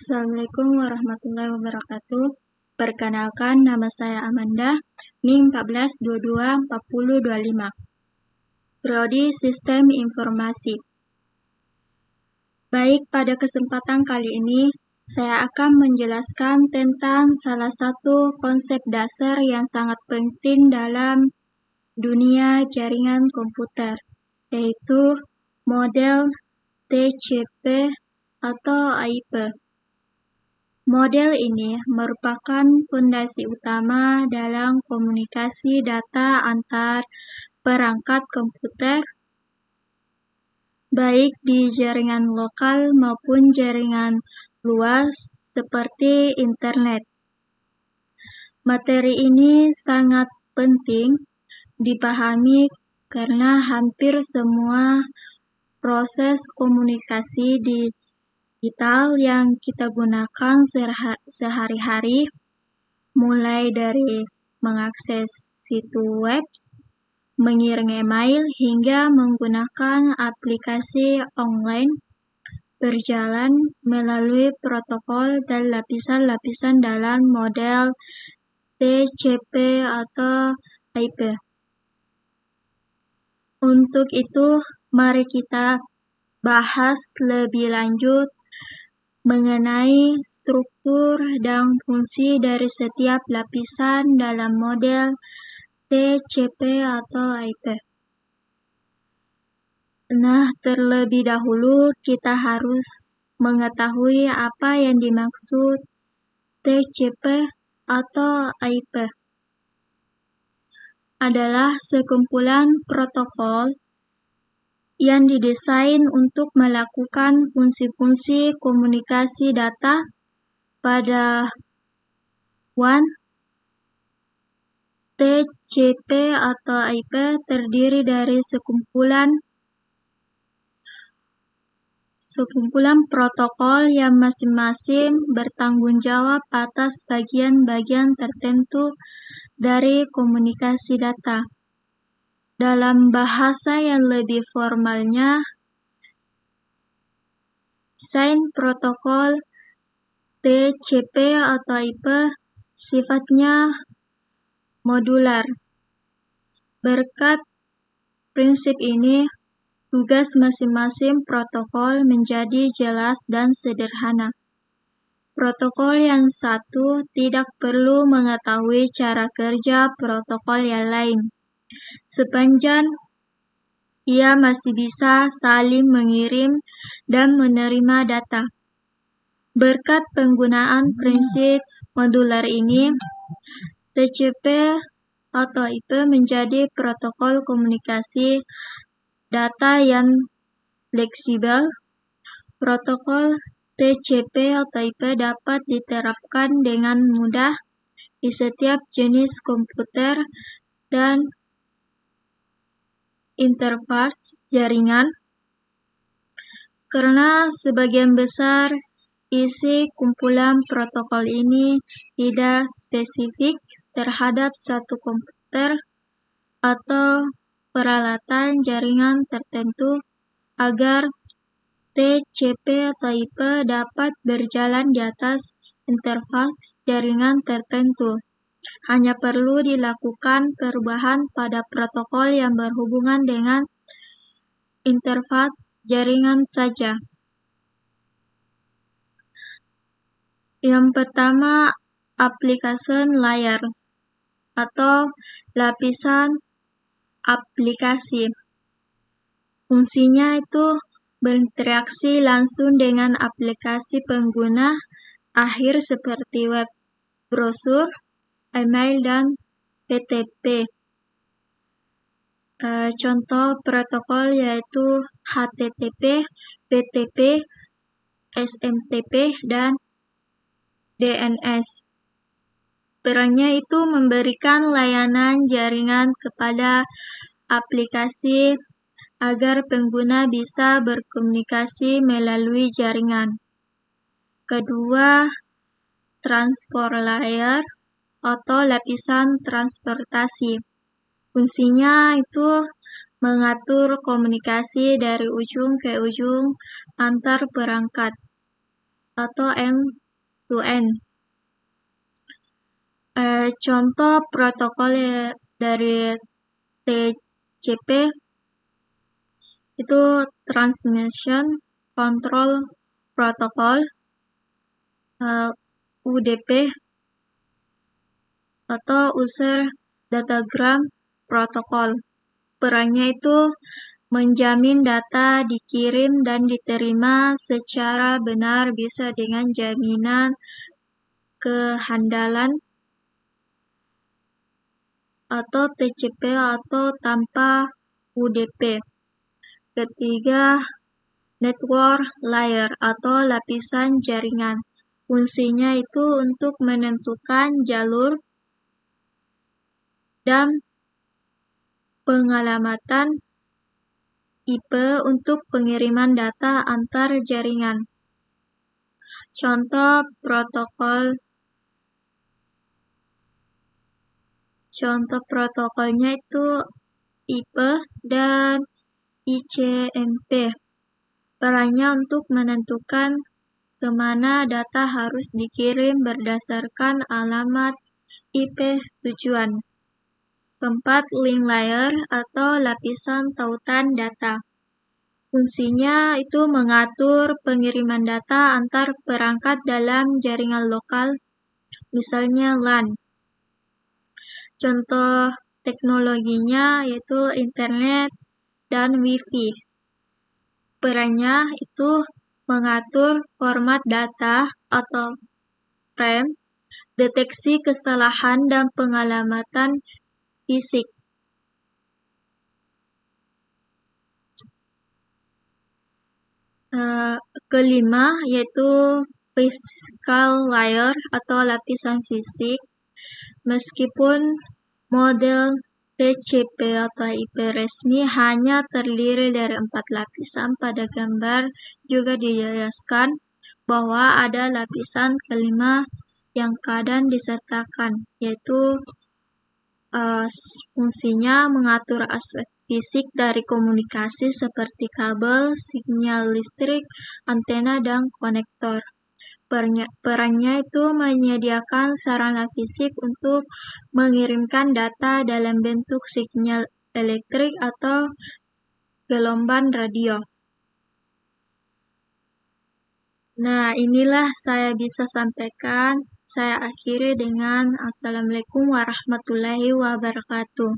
Assalamualaikum warahmatullahi wabarakatuh. Perkenalkan, nama saya Amanda, NIM 14224025. Prodi Sistem Informasi. Baik, pada kesempatan kali ini, saya akan menjelaskan tentang salah satu konsep dasar yang sangat penting dalam dunia jaringan komputer, yaitu model TCP atau IP. Model ini merupakan fondasi utama dalam komunikasi data antar perangkat komputer, baik di jaringan lokal maupun jaringan luas seperti internet. Materi ini sangat penting dipahami karena hampir semua proses komunikasi digital yang kita gunakan sehari-hari, mulai dari mengakses situs web, mengirim email, hingga menggunakan aplikasi online, berjalan melalui protokol dan lapisan-lapisan dalam model TCP atau IP. Untuk itu, mari kita bahas lebih lanjut mengenai struktur dan fungsi dari setiap lapisan dalam model TCP atau IP. Nah, terlebih dahulu kita harus mengetahui apa yang dimaksud TCP atau IP. Adalah sekumpulan protokol yang didesain untuk melakukan fungsi-fungsi komunikasi data pada WAN. TCP atau IP terdiri dari sekumpulan protokol yang masing-masing bertanggung jawab atas bagian-bagian tertentu dari komunikasi data. Dalam bahasa yang lebih formalnya, desain protokol TCP atau IP sifatnya modular. Berkat prinsip ini, tugas masing-masing protokol menjadi jelas dan sederhana. Protokol yang satu tidak perlu mengetahui cara kerja protokol yang lain, sepanjang ia masih bisa saling mengirim dan menerima data. Berkat penggunaan prinsip modular ini, TCP atau IP menjadi protokol komunikasi data yang fleksibel. Protokol TCP atau IP dapat diterapkan dengan mudah di setiap jenis komputer dan interface jaringan, karena sebagian besar isi kumpulan protokol ini tidak spesifik terhadap satu komputer atau peralatan jaringan tertentu. Agar TCP atau IP dapat berjalan di atas interface jaringan tertentu, hanya perlu dilakukan perubahan pada protokol yang berhubungan dengan interface jaringan saja. Yang pertama, application layer atau lapisan aplikasi. Fungsinya itu berinteraksi langsung dengan aplikasi pengguna akhir seperti web browser, email, dan FTP. Contoh protokol yaitu HTTP, FTP, SMTP, dan DNS. Perannya itu memberikan layanan jaringan kepada aplikasi agar pengguna bisa berkomunikasi melalui jaringan. Kedua, transport layer atau lapisan transportasi. Fungsinya itu mengatur komunikasi dari ujung ke ujung antar perangkat atau end-to-end. Contoh protokol dari TCP itu Transmission Control Protocol, UDP atau User Datagram Protocol. Perannya itu menjamin data dikirim dan diterima secara benar bisa dengan jaminan kehandalan atau TCP atau tanpa UDP. Ketiga, network layer atau lapisan jaringan. Fungsinya itu untuk menentukan jalur dan pengalamatan IP untuk pengiriman data antar jaringan. Contoh protokolnya itu IP dan ICMP. Perannya untuk menentukan kemana data harus dikirim berdasarkan alamat IP tujuan. Keempat, link layer atau lapisan tautan data. Fungsinya itu mengatur pengiriman data antar perangkat dalam jaringan lokal, misalnya LAN. Contoh teknologinya yaitu internet dan Wi-Fi. Perannya itu mengatur format data atau frame, deteksi kesalahan dan pengalamatan fisik. Kelima yaitu physical layer atau lapisan fisik. Meskipun model TCP atau IP resmi hanya terdiri dari 4 lapisan, pada gambar juga dijelaskan bahwa ada lapisan kelima yang kadang disertakan, yaitu fungsinya mengatur aspek fisik dari komunikasi seperti kabel, sinyal listrik, antena, dan konektor. Perannya itu menyediakan sarana fisik untuk mengirimkan data dalam bentuk sinyal elektrik atau gelombang radio. Nah, inilah saya bisa sampaikan. Saya akhiri dengan Assalamualaikum warahmatullahi wabarakatuh.